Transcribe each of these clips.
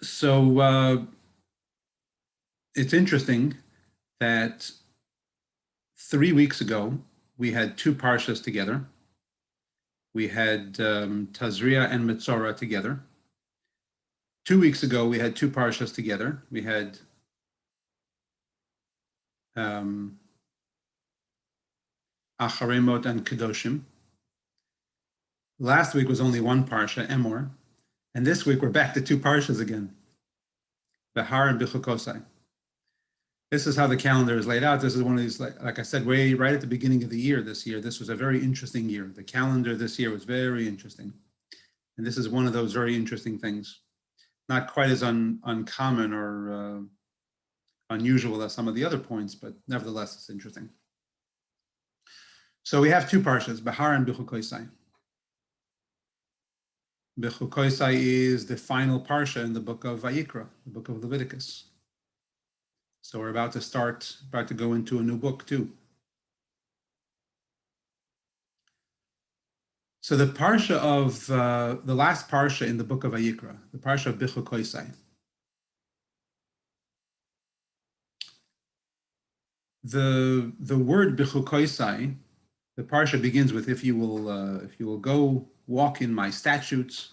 So it's interesting that 3 weeks ago we had two parshas together. We had Tazria and Metzora together. 2 weeks ago we had two parshas together. We had Acharei Mot and Kedoshim. Last week was only one parsha, Emor, and this week we're back to two parshas again, Behar and Bichukosai. This is how the calendar is laid out. This is one of these, like I said, right at the beginning of the year this year. This was a very interesting year. The calendar this year was very interesting. And this is one of those very interesting things. Not quite as uncommon or unusual as some of the other points, but nevertheless, it's interesting. So we have two parshas, Behar and Bichukosai. Bichukosai is the final parsha in the book of Vayikra, the book of Leviticus. So we're about to go into a new book too. So the parsha of, the last parsha in the book of Vayikra, the parsha of Bichukosai. The word Bichukosai, the parsha begins with, if you will go walk in my statutes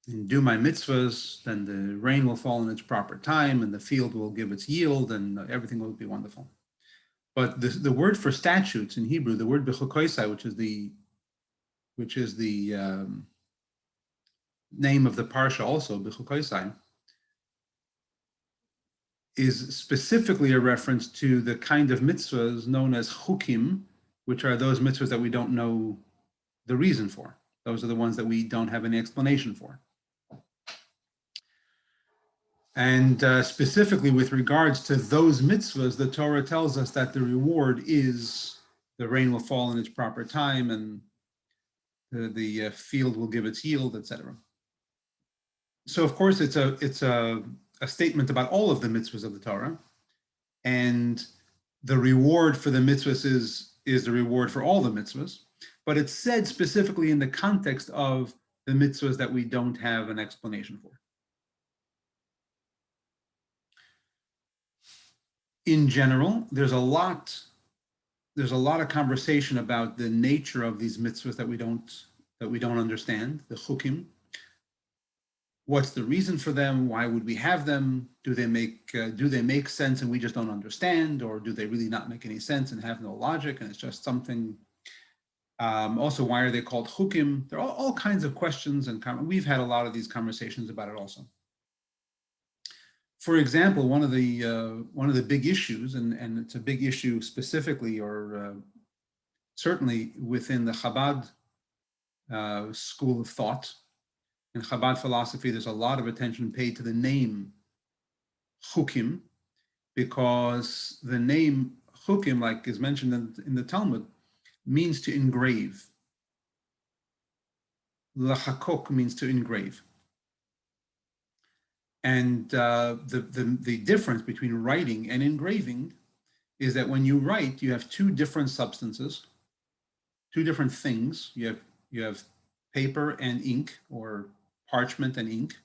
and do my mitzvahs, then the rain will fall in its proper time and the field will give its yield and everything will be wonderful. But the word for statutes in Hebrew, the word Bichukosai, which is the name of the parsha also, Bichukosai, is specifically a reference to the kind of mitzvahs known as chukim, which are those mitzvahs that we don't know the reason for. Those are the ones that we don't have any explanation for. And specifically with regards to those mitzvahs, the Torah tells us that the reward is the rain will fall in its proper time and the field will give its yield, etc. So of course it's a statement about all of the mitzvahs of the Torah, and the reward for the mitzvahs is the reward for all the mitzvahs, but it's said specifically in the context of the mitzvahs that we don't have an explanation for. In general, there's a lot of conversation about the nature of these mitzvahs that we don't understand, the chukim. What's the reason for them? Why would we have them? Do they make sense and we just don't understand, or do they really not make any sense and have no logic and it's just something? Also, why are they called chukim? There are all kinds of questions, and we've had a lot of these conversations about it also. For example, one of the big issues, and it's a big issue specifically, or certainly within the Chabad school of thought. In Chabad philosophy, there's a lot of attention paid to the name chukim, because the name chukim, like is mentioned in the Talmud, means to engrave. Lachakok means to engrave. And the difference between writing and engraving is that when you write, you have two different substances, two different things. You have paper and ink, or parchment and ink,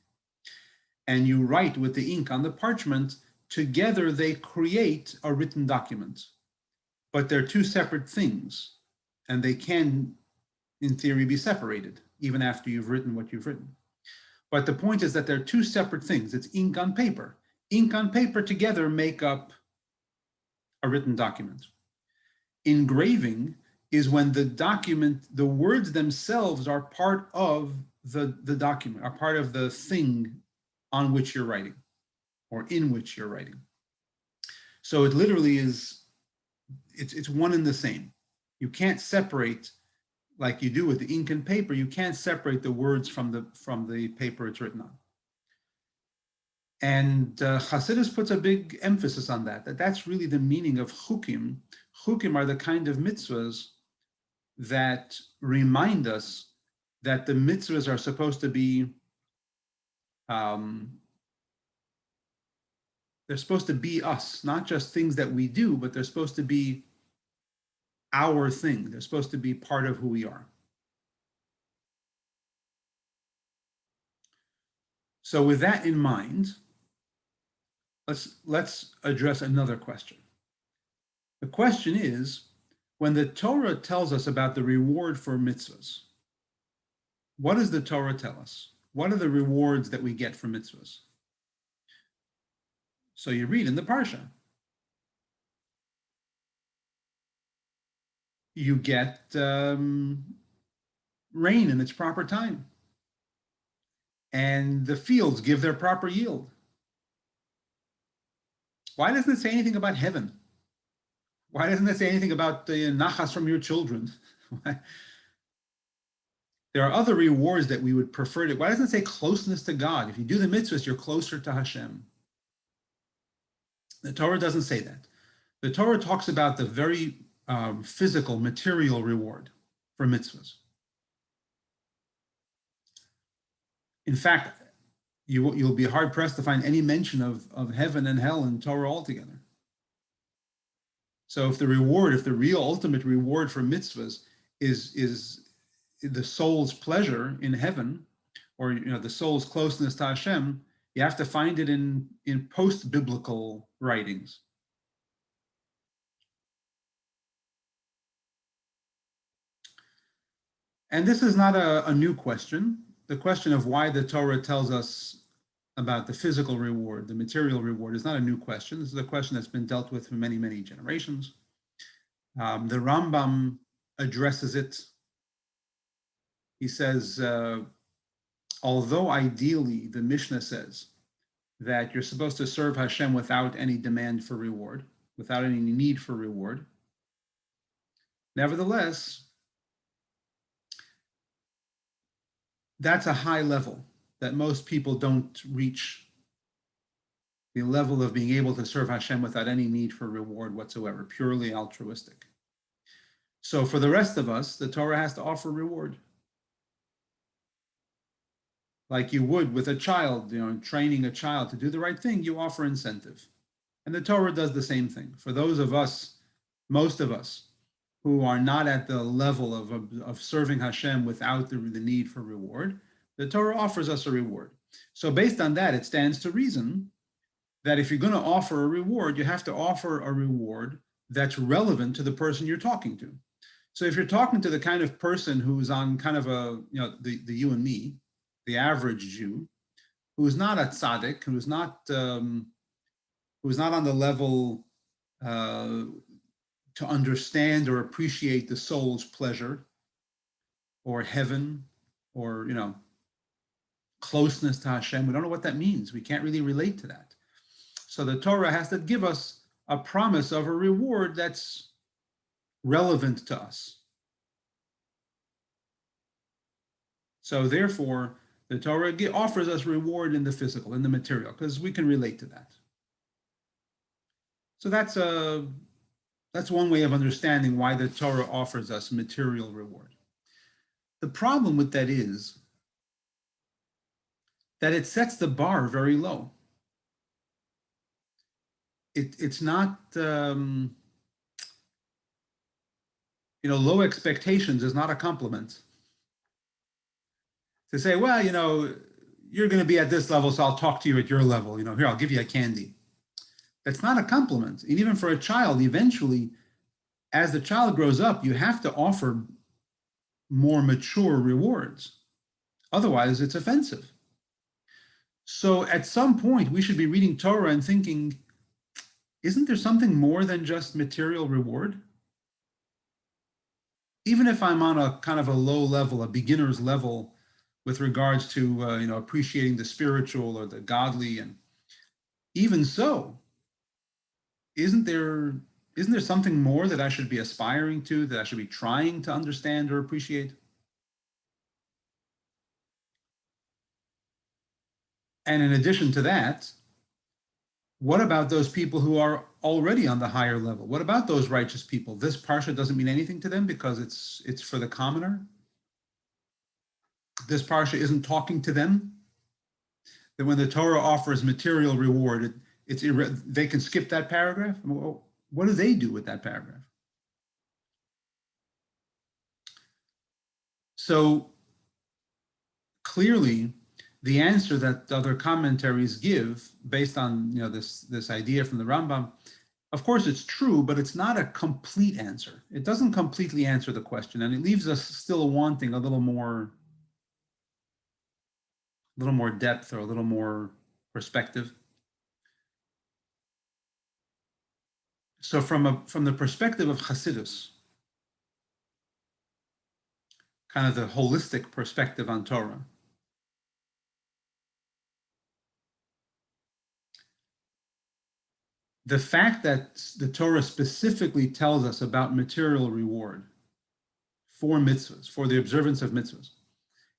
and you write with the ink on the parchment. Together they create a written document, but they're two separate things, and they can, in theory, be separated even after you've written what you've written. But the point is that they're two separate things. It's ink on paper. Ink on paper together make up a written document. Engraving is when the document, the words themselves are part of the document, are part of the thing on which you're writing or in which you're writing. So it literally is, it's one and the same. You can't separate, like you do with the ink and paper, you can't separate the words from the paper it's written on. And Hasidus puts a big emphasis on that's really the meaning of chukim. Chukim are the kind of mitzvahs that remind us that the mitzvahs are supposed to be, they're supposed to be us, not just things that we do, but they're supposed to be our thing. They're supposed to be part of who we are. So with that in mind, let's address another question. The question is, when the Torah tells us about the reward for mitzvahs, what does the Torah tell us? What are the rewards that we get for mitzvahs? So you read in the Parsha, you get rain in its proper time, and the fields give their proper yield. Why doesn't it say anything about heaven? Why doesn't it say anything about the nachas from your children? There are other rewards that we would prefer to. Why doesn't it say closeness to God? If you do the mitzvahs, you're closer to Hashem. The Torah doesn't say that. The Torah talks about the very physical, material reward for mitzvahs. In fact, you'll be hard pressed to find any mention of heaven and hell in Torah altogether. So if the real ultimate reward for mitzvahs is the soul's pleasure in heaven, or the soul's closeness to Hashem, you have to find it in post-biblical writings. And this is not a new question. The question of why the Torah tells us about the physical reward, the material reward, is not a new question. This is a question that's been dealt with for many, many generations. The Rambam addresses it. He says, although ideally the Mishnah says that you're supposed to serve Hashem without any demand for reward, without any need for reward, nevertheless, that's a high level that most people don't reach, the level of being able to serve Hashem without any need for reward whatsoever, purely altruistic. So for the rest of us, the Torah has to offer reward. Like you would with a child, training a child to do the right thing, you offer incentive. And the Torah does the same thing. For those of us, most of us, who are not at the level of serving Hashem without the need for reward, the Torah offers us a reward. So based on that, it stands to reason that if you're going to offer a reward, you have to offer a reward that's relevant to the person you're talking to. So if you're talking to the kind of person who's on kind of the you and me, the average Jew, who's not a tzaddik, who's not on the level to understand or appreciate the soul's pleasure or heaven or, closeness to Hashem. We don't know what that means. We can't really relate to that. So the Torah has to give us a promise of a reward that's relevant to us. So therefore, the Torah offers us reward in the physical, in the material, because we can relate to that. So that's one way of understanding why the Torah offers us material reward. The problem with that is that it sets the bar very low. It's not, low expectations is not a compliment. To say, well, you're going to be at this level, so I'll talk to you at your level. Here, I'll give you a candy. That's not a compliment. And even for a child, eventually, as the child grows up, you have to offer more mature rewards. Otherwise, it's offensive. So at some point, we should be reading Torah and thinking, isn't there something more than just material reward? Even if I'm on a kind of a low level, a beginner's level, with regards to appreciating the spiritual or the godly, and even so, isn't there something more that I should be aspiring to, that I should be trying to understand or appreciate? And in addition to that, what about those people who are already on the higher level? What about those righteous people? This parsha doesn't mean anything to them because it's for the commoner? This parsha isn't talking to them? That when the Torah offers material reward, they can skip that paragraph? What do they do with that paragraph? So clearly, the answer that other commentaries give based on this idea from the Rambam, of course it's true, but it's not a complete answer. It doesn't completely answer the question, and it leaves us still wanting a little more depth or a little more perspective. So from the perspective of Hasidus, kind of the holistic perspective on Torah, the fact that the Torah specifically tells us about material reward for mitzvahs, for the observance of mitzvahs,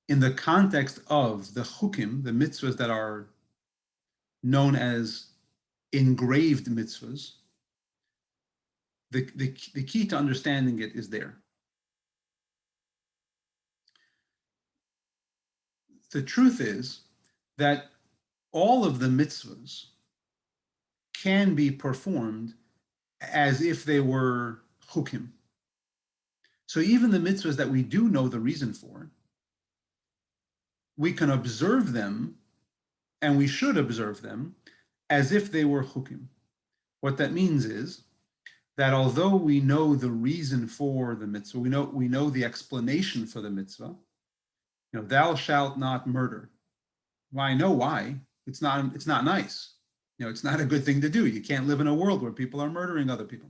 in the context of the chukim, the mitzvahs that are known as engraved mitzvahs, the key to understanding it is there. The truth is that all of the mitzvahs can be performed as if they were chukim. So even the mitzvahs that we do know the reason for, we can observe them, and we should observe them, as if they were chukim. What that means is that although we know the reason for the mitzvah, we know the explanation for the mitzvah, thou shalt not murder. Well, I know why. It's not nice. It's not a good thing to do. You can't live in a world where people are murdering other people.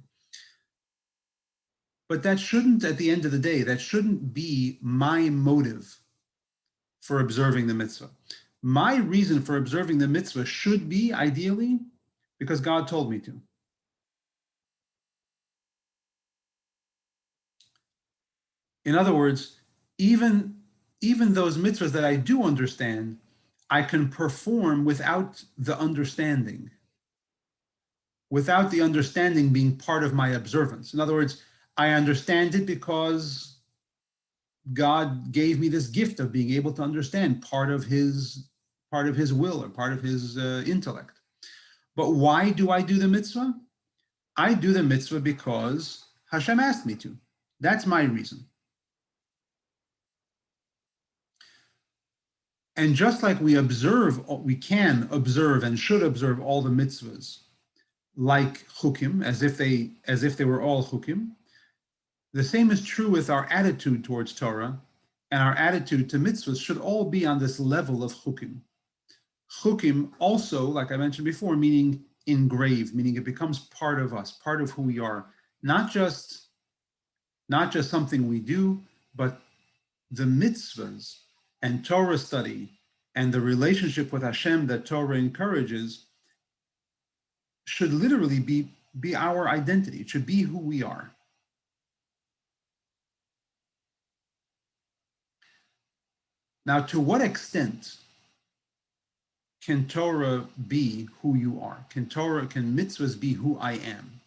But that shouldn't, at the end of the day, that shouldn't be my motive for observing the mitzvah. My reason for observing the mitzvah should be, ideally, because God told me to. In other words, even those mitzvahs that I do understand, I can perform without the understanding being part of my observance. In other words, I understand it because God gave me this gift of being able to understand part of his will or part of his intellect. But why do I do the mitzvah? I do the mitzvah because Hashem asked me to. That's my reason. And just like we can observe and should observe all the mitzvahs like chukim, as if they were all chukim, the same is true with our attitude towards Torah, and our attitude to mitzvahs should all be on this level of chukim. Chukim also, like I mentioned before, meaning engraved, meaning it becomes part of us, part of who we are, not just something we do, but the mitzvahs and Torah study and the relationship with Hashem that Torah encourages should literally be our identity. It should be who we are. Now, to what extent can Torah be who you are? Can mitzvahs be who I am?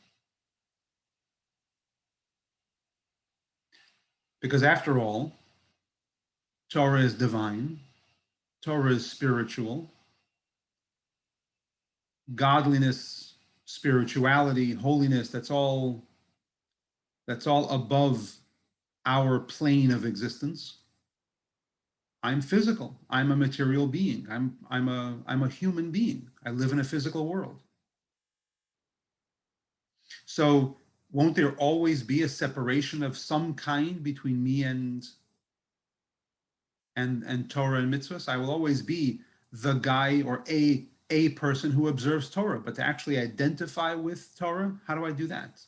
Because after all, Torah is divine, Torah is spiritual, godliness, spirituality, holiness, that's all above our plane of existence. I'm physical. I'm a material being. I'm a human being. I live in a physical world. So won't there always be a separation of some kind between me and Torah and mitzvahs? I will always be the guy or a person who observes Torah, but to actually identify with Torah, how do I do that?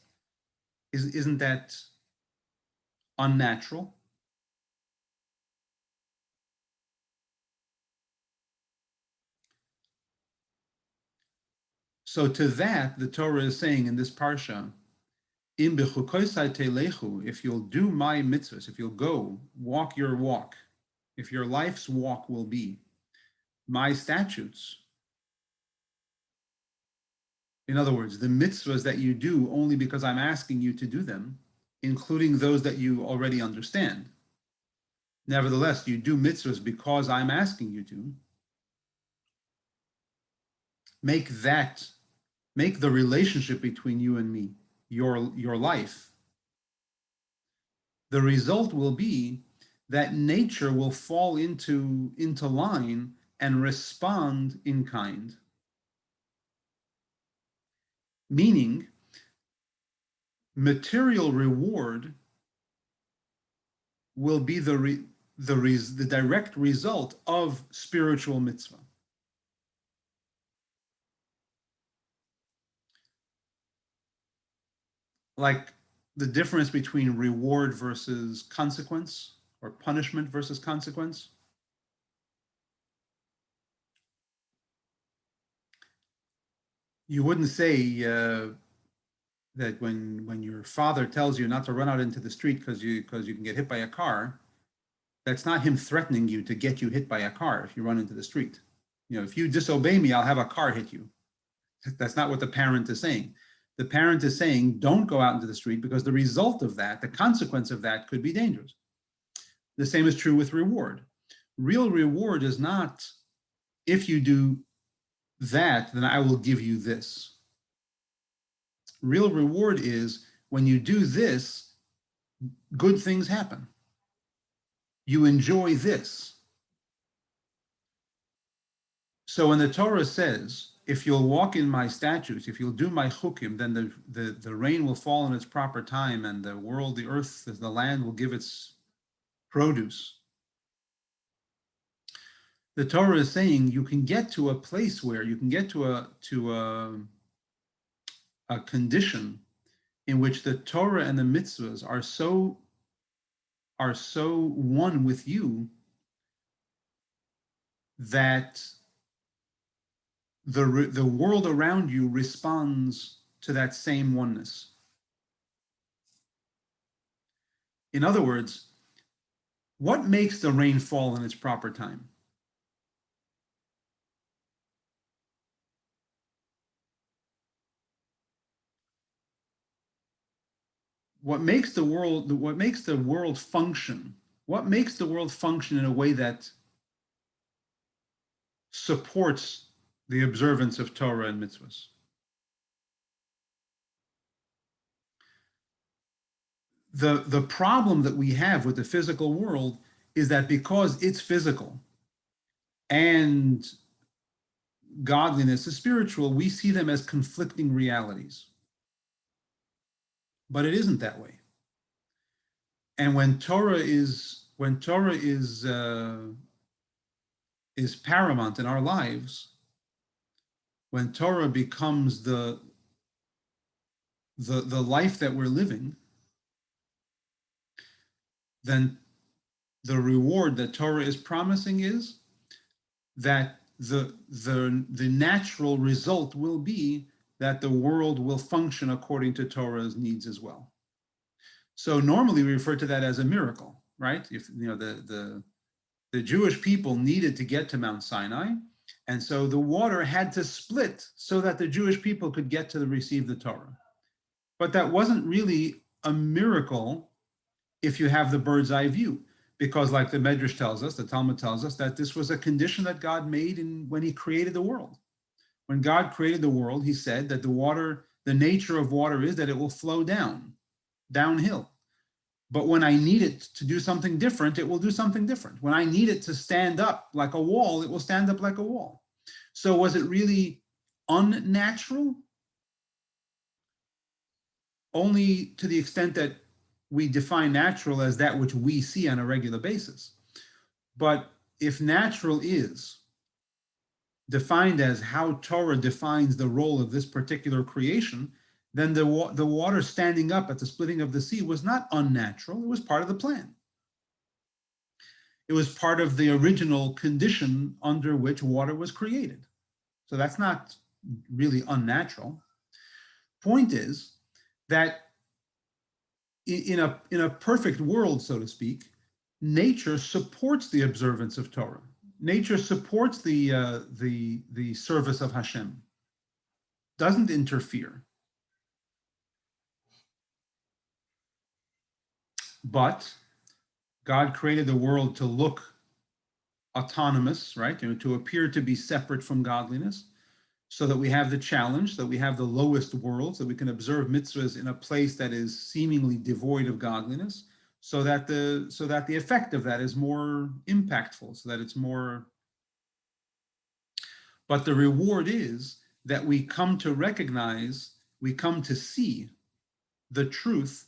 Isn't that unnatural? So to that, the Torah is saying in this parsha, if you'll do my mitzvahs, if you'll go walk your walk, if your life's walk will be my statutes. In other words, the mitzvahs that you do only because I'm asking you to do them, including those that you already understand. Nevertheless, you do mitzvahs because I'm asking you to. Make the relationship between you and me, your life. The result will be that nature will fall into line and respond in kind. Meaning, material reward will be the direct result of spiritual mitzvah. Like the difference between reward versus consequence, or punishment versus consequence. You wouldn't say that when your father tells you not to run out into the street because you can get hit by a car, that's not him threatening you to get you hit by a car if you run into the street. You know, if you disobey me, I'll have a car hit you. That's not what the parent is saying. The parent is saying, don't go out into the street because the result of that, the consequence of that could be dangerous. The same is true with reward. Real reward is not, if you do that, then I will give you this. Real reward is, when you do this, good things happen. You enjoy this. So when the Torah says, if you'll walk in my statutes, if you'll do my chukim, then the rain will fall in its proper time, and the world, the earth, the land will give its produce. The Torah is saying you can get to a place where you can get to a condition in which the Torah and the mitzvahs are so one with you that the world around you responds to that same oneness. In other words, what makes the rain fall in its proper time? What makes the world function? What makes the world function in a way that supports the observance of Torah and mitzvahs? The problem that we have with the physical world is that because it's physical and godliness is spiritual, we see them as conflicting realities. But it isn't that way. And when Torah is paramount in our lives, when Torah becomes the life that we're living, then the reward that Torah is promising is that the natural result will be that the world will function according to Torah's needs as well. So normally we refer to that as a miracle, right? If you know the Jewish people needed to get to Mount Sinai, and so the water had to split so that the Jewish people could get to receive the Torah. But that wasn't really a miracle if you have the bird's eye view, because like the Medrash tells us, the Talmud tells us, that this was a condition that God made when he created the world. When God created the world, he said that the nature of water is that it will flow downhill. But when I need it to do something different, it will do something different. When I need it to stand up like a wall, it will stand up like a wall. So was it really unnatural? Only to the extent that we define natural as that which we see on a regular basis. But if natural is defined as how Torah defines the role of this particular creation, then the water standing up at the splitting of the sea was not unnatural. It was part of the plan. It was part of the original condition under which water was created. So that's not really unnatural. Point is that in a perfect world, so to speak, nature supports the observance of Torah. Nature supports the service of Hashem, doesn't interfere. But God created the world to look autonomous, right? To appear to be separate from godliness, so that we have the challenge, that we have the lowest world, so we can observe mitzvahs in a place that is seemingly devoid of godliness, so that the effect of that is more impactful, so that it's more But the reward is that we come to recognize, we come to see the truth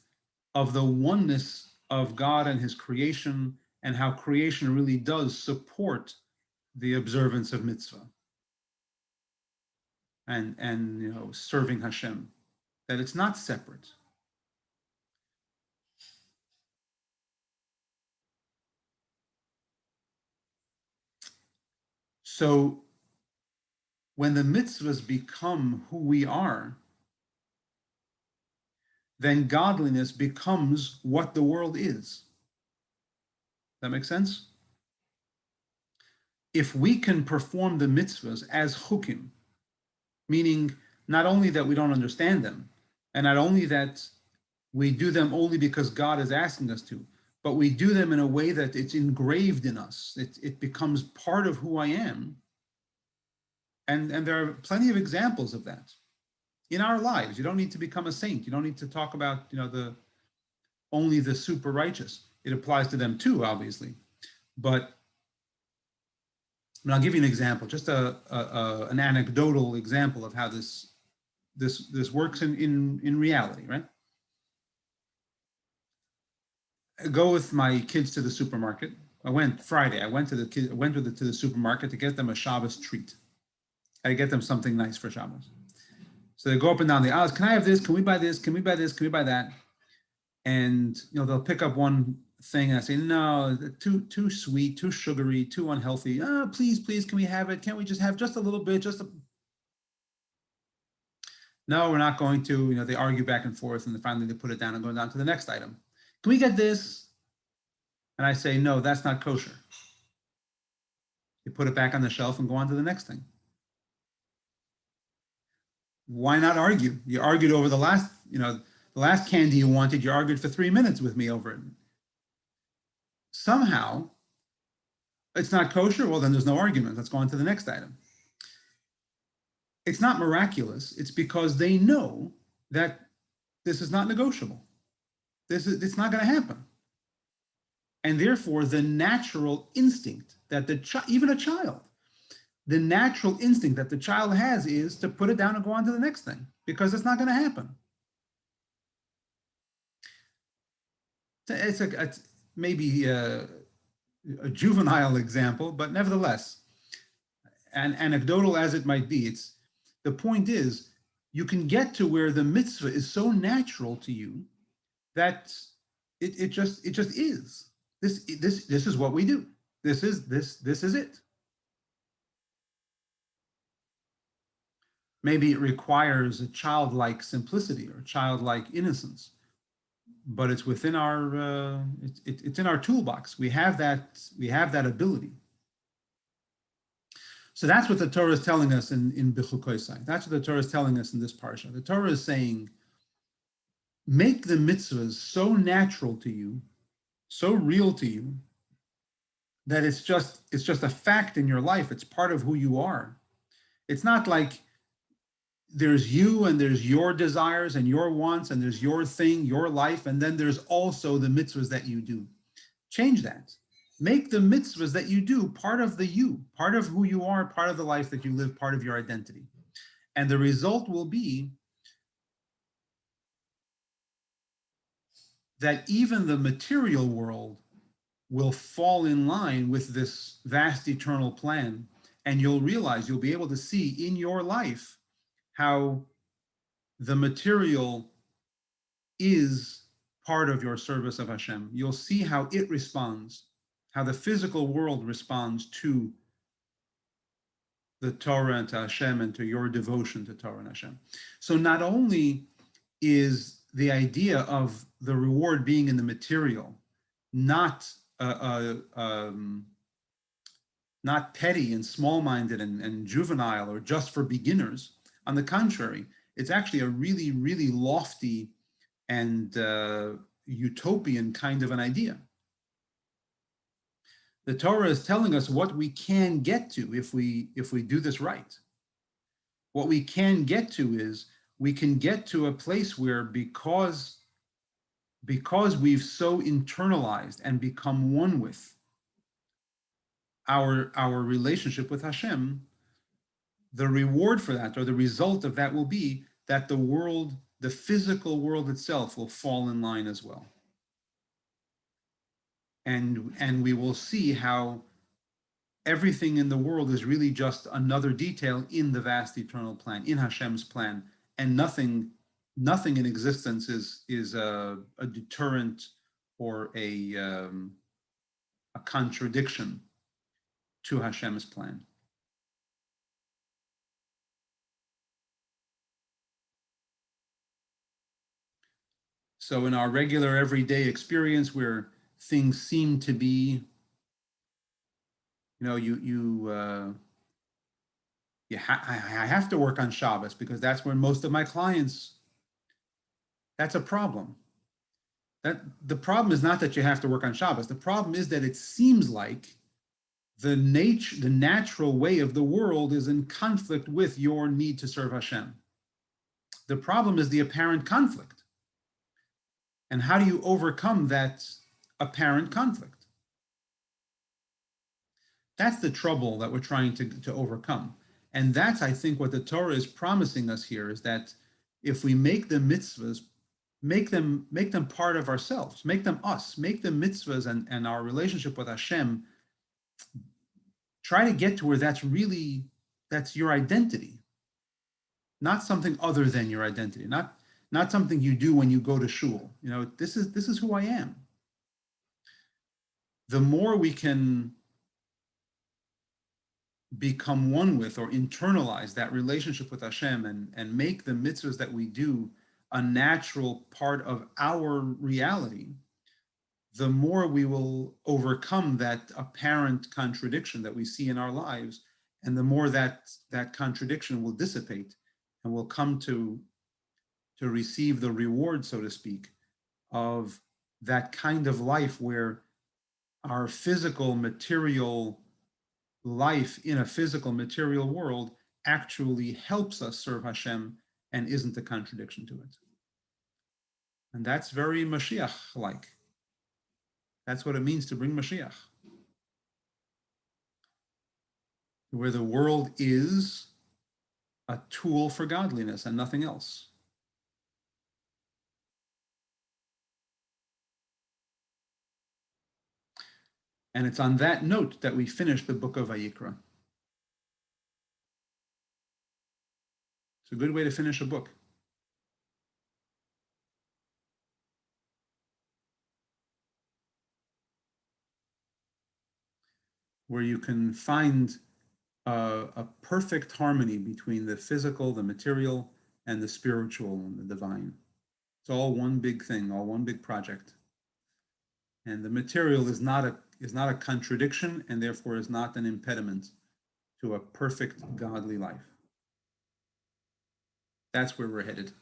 of the oneness of God and his creation, and how creation really does support the observance of mitzvah and serving Hashem, that it's not separate. So when the mitzvahs become who we are, then godliness becomes what the world is. That makes sense? If we can perform the mitzvahs as chukim, meaning not only that we don't understand them, and not only that we do them only because God is asking us to, but we do them in a way that it's engraved in us. It becomes part of who I am. And there are plenty of examples of that in our lives. You don't need to become a saint. You don't need to talk about only the super righteous. It applies to them too, obviously. But I'll give you an example, just an anecdotal example of how this works in reality, right? I go with my kids to the supermarket. I went Friday. I went to the supermarket to get them a Shabbos treat. I get them something nice for Shabbos. So they go up and down the aisles. Can I have this? Can we buy this? Can we buy this? Can we buy that? And they'll pick up one thing and I say, no, too sweet, too sugary, too unhealthy. Oh, please, can we have it? Can't we just have just a little bit? No, we're not going to. They argue back and forth, and then finally they put it down and go down to the next item. Can we get this? And I say, no, that's not kosher. You put it back on the shelf and go on to the next thing. Why not argue? You argued over the last candy you wanted, you argued for 3 minutes with me over it. Somehow, it's not kosher. Well, then there's no argument. Let's go on to the next item. It's not miraculous. It's because they know that this is not negotiable. It's not going to happen. And therefore, the natural instinct that even a child, the natural instinct that the child has is to put it down and go on to the next thing, because it's not going to happen. It's maybe a juvenile example, but nevertheless, and anecdotal as it might be, the point is, you can get to where the mitzvah is so natural to you that it just is. This is what we do. This is it. Maybe it requires a childlike simplicity or childlike innocence, but it's within our it's in our toolbox. We have that ability. So that's what the Torah is telling us in B'chukoisai. That's what the Torah is telling us in this parsha. The Torah is saying, make the mitzvahs so natural to you, so real to you, that it's just a fact in your life. It's part of who you are. It's not like there's you and there's your desires and your wants and there's your thing, your life, and then there's also the mitzvahs that you do. Change that. Make the mitzvahs that you do part of the you, part of who you are, part of the life that you live, part of your identity. And the result will be that even the material world will fall in line with this vast eternal plan. And you'll realize, you'll be able to see in your life how the material is part of your service of Hashem. You'll see how it responds, how the physical world responds to the Torah and to Hashem and to your devotion to Torah and Hashem. So not only is the idea of the reward being in the material not petty and small-minded and juvenile or just for beginners. On the contrary, it's actually a really, really lofty and utopian kind of an idea. The Torah is telling us what we can get to if we do this right. What we can get to is, we can get to a place where because we've so internalized and become one with our relationship with Hashem, the reward for that, or the result of that, will be that the world, the physical world itself, will fall in line as well. And we will see how everything in the world is really just another detail in the vast eternal plan, in Hashem's plan, and nothing in existence is a deterrent or a contradiction to Hashem's plan. So in our regular everyday experience, where things seem to be, I have to work on Shabbos because that's when most of my clients. That's a problem. That the problem is not that you have to work on Shabbos. The problem is that it seems like the natural way of the world is in conflict with your need to serve Hashem. The problem is the apparent conflict. And how do you overcome that apparent conflict? That's the trouble that we're trying to overcome. And that's, I think, what the Torah is promising us here, is that if we make the mitzvahs, make them part of ourselves, make them us, make the mitzvahs and our relationship with Hashem, try to get to where that's your identity, not something other than your identity, not something you do when you go to shul. This is who I am. The more we can become one with or internalize that relationship with Hashem and make the mitzvahs that we do a natural part of our reality, the more we will overcome that apparent contradiction that we see in our lives, and the more that contradiction will dissipate, and we'll come to receive the reward, so to speak, of that kind of life where our physical material life in a physical material world actually helps us serve Hashem and isn't a contradiction to it. And that's very Mashiach-like. That's what it means to bring Mashiach. Where the world is a tool for godliness and nothing else. And it's on that note that we finish the book of Vayikra. It's a good way to finish a book. Where you can find a perfect harmony between the physical, the material, and the spiritual and the divine. It's all one big thing, all one big project. And the material is not a contradiction, and therefore is not an impediment to a perfect godly life. That's where we're headed.